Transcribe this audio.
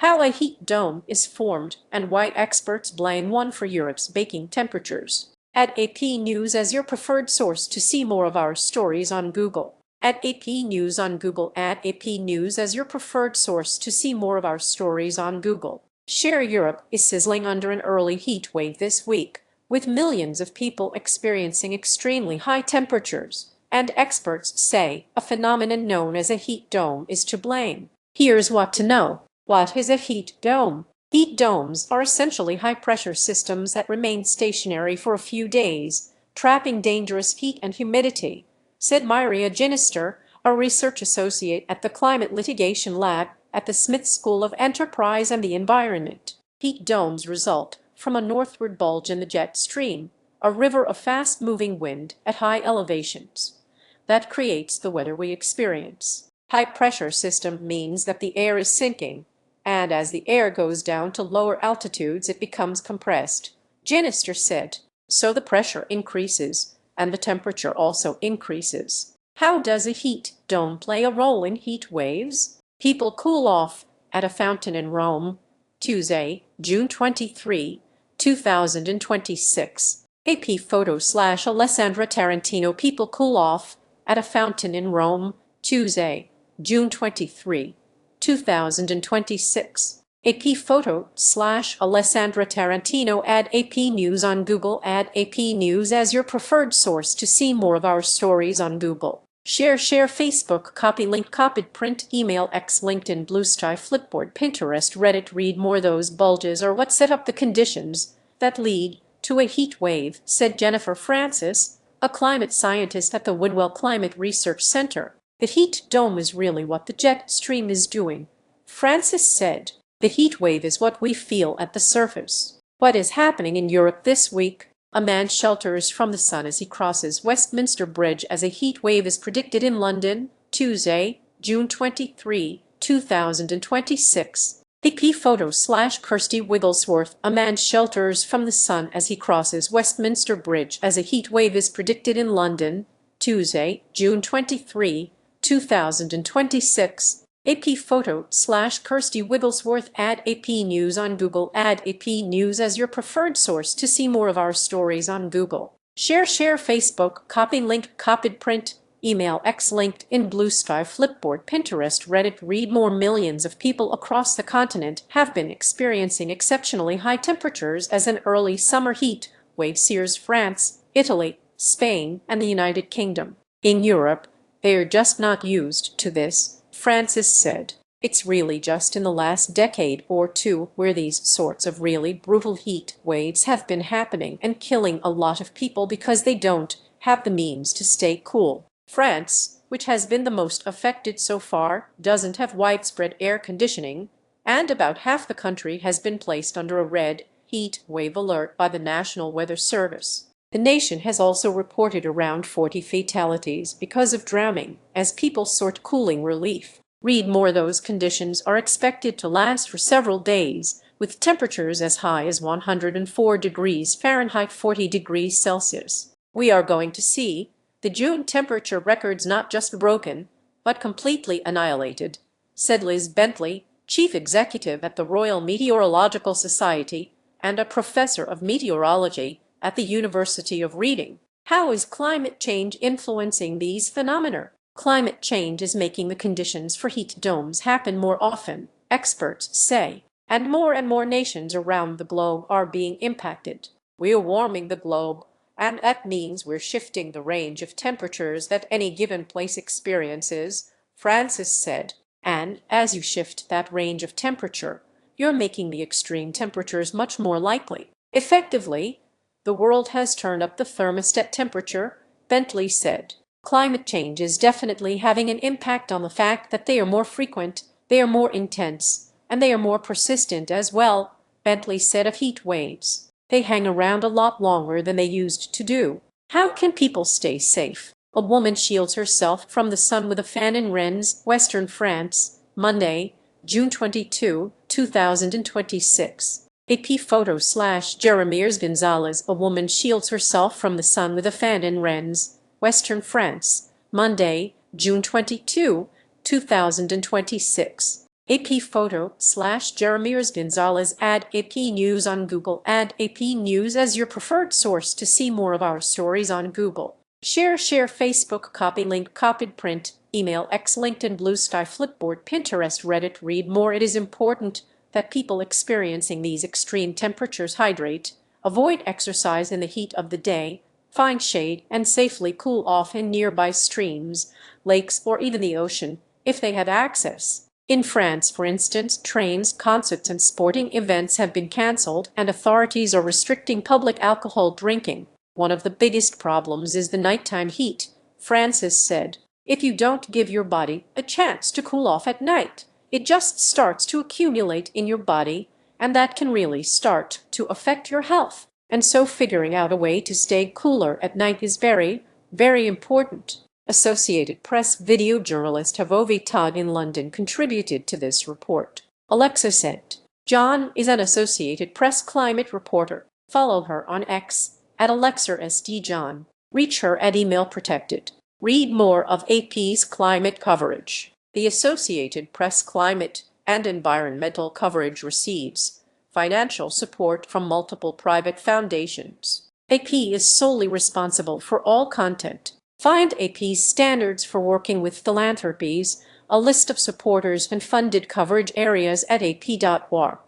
How a heat dome is formed and why experts blame one for Europe's baking temperatures. Add AP News as your preferred source to see more of our stories on Google. Add AP News on Google. Add AP News as your preferred source to see more of our stories on Google. Share Europe is sizzling under an early heat wave this week, with millions of people experiencing extremely high temperatures, and experts say a phenomenon known as a heat dome is to blame. Here's what to know. What is a heat dome? Heat domes are essentially high-pressure systems that remain stationary for a few days, trapping dangerous heat and humidity, said Mireia Ginesta, a research associate at the Climate Litigation Lab at the Smith School of Enterprise and the Environment. Heat domes result from a northward bulge in the jet stream, a river of fast-moving wind at high elevations. That creates the weather we experience. High-pressure system means that the air is sinking, and as the air goes down to lower altitudes it becomes compressed, Ginesta said. So the pressure increases, and the temperature also increases. How does a heat dome play a role in heat waves? People cool off at a fountain in Rome, Tuesday, June 23, 2026. AP photo / Alessandra Tarantino. People cool off at a fountain in Rome, Tuesday, June 23, 2026. AP photo / Alessandra Tarantino. Add AP News on Google. Add AP News as your preferred source to see more of our stories on Google. Share Facebook, copy link, copied print, email, X, LinkedIn, Bluesky, Flipboard, Pinterest, Reddit. Read more. Those bulges are what set up the conditions that lead to a heat wave, said Jennifer Francis, a climate scientist at the Woodwell Climate Research Center. The heat dome is really what the jet stream is doing, Francis said. The heat wave is what we feel at the surface. What is happening in Europe this week? A man shelters from the sun as he crosses Westminster Bridge as a heat wave is predicted in London, Tuesday, June 23, 2026. AP photo / Kirsty Wigglesworth. A man shelters from the sun as he crosses Westminster Bridge as a heat wave is predicted in London, Tuesday, June 23, 2026. AP photo / Kirsty Wigglesworth. Add AP News on Google. Add AP News as your preferred source to see more of our stories on Google. Share Facebook, copy link, copied print, email, X, LinkedIn, Bluesky, Flipboard, Pinterest, Reddit. Read more. Millions of people across the continent have been experiencing exceptionally high temperatures as an early summer heat wave sears France, Italy, Spain, and the United Kingdom. In Europe, they are just not used to this, Francis said. It's really just in the last decade or two where these sorts of really brutal heat waves have been happening and killing a lot of people because they don't have the means to stay cool. France, which has been the most affected so far, doesn't have widespread air conditioning, and about half the country has been placed under a red heat wave alert by the National Weather Service. The nation has also reported around 40 fatalities because of drowning as people sought cooling relief. Read more. Those conditions are expected to last for several days, with temperatures as high as 104 degrees Fahrenheit, 40 degrees Celsius. We are going to see the June temperature records not just broken, but completely annihilated, said Liz Bentley, chief executive at the Royal Meteorological Society and a professor of meteorology at the University of Reading. How is climate change influencing these phenomena? Climate change is making the conditions for heat domes happen more often, experts say, and more nations around the globe are being impacted. We are warming the globe, and that means we're shifting the range of temperatures that any given place experiences, Francis said. And as you shift that range of temperature, you're making the extreme temperatures much more likely. Effectively, the world has turned up the thermostat temperature, Bentley said. Climate change is definitely having an impact on the fact that they are more frequent, they are more intense, and they are more persistent as well, Bentley said of heat waves. They hang around a lot longer than they used to do. How can people stay safe? A woman shields herself from the sun with a fan in Rennes, western France, Monday, June 22, 2026. AP photo / Jeremias Gonzalez. A woman shields herself from the sun with a fan in Rennes, western France, Monday, June 22, 2026. AP photo / Jeremias Gonzalez. Add AP News on Google. Add AP News as your preferred source to see more of our stories on Google. Share Facebook, copy link, copied print, email, X, LinkedIn, Blue Sky, Flipboard, Pinterest, Reddit. Read more. It is important that people experiencing these extreme temperatures hydrate, avoid exercise in the heat of the day, find shade, and safely cool off in nearby streams, lakes, or even the ocean, if they have access. In France, for instance, trains, concerts, and sporting events have been cancelled, and authorities are restricting public alcohol drinking. One of the biggest problems is the nighttime heat, Francis said. If you don't give your body a chance to cool off at night, it just starts to accumulate in your body, and that can really start to affect your health. And so figuring out a way to stay cooler at night is very, very important. Associated Press video journalist Havovi Todd in London contributed to this report. Alexa said, John is an Associated Press climate reporter. Follow her on X at AlexaSDJohn. Reach her at email protected. Read more of AP's climate coverage. The Associated Press climate and environmental coverage receives financial support from multiple private foundations. AP is solely responsible for all content. Find AP's standards for working with philanthropies, a list of supporters and funded coverage areas at ap.org.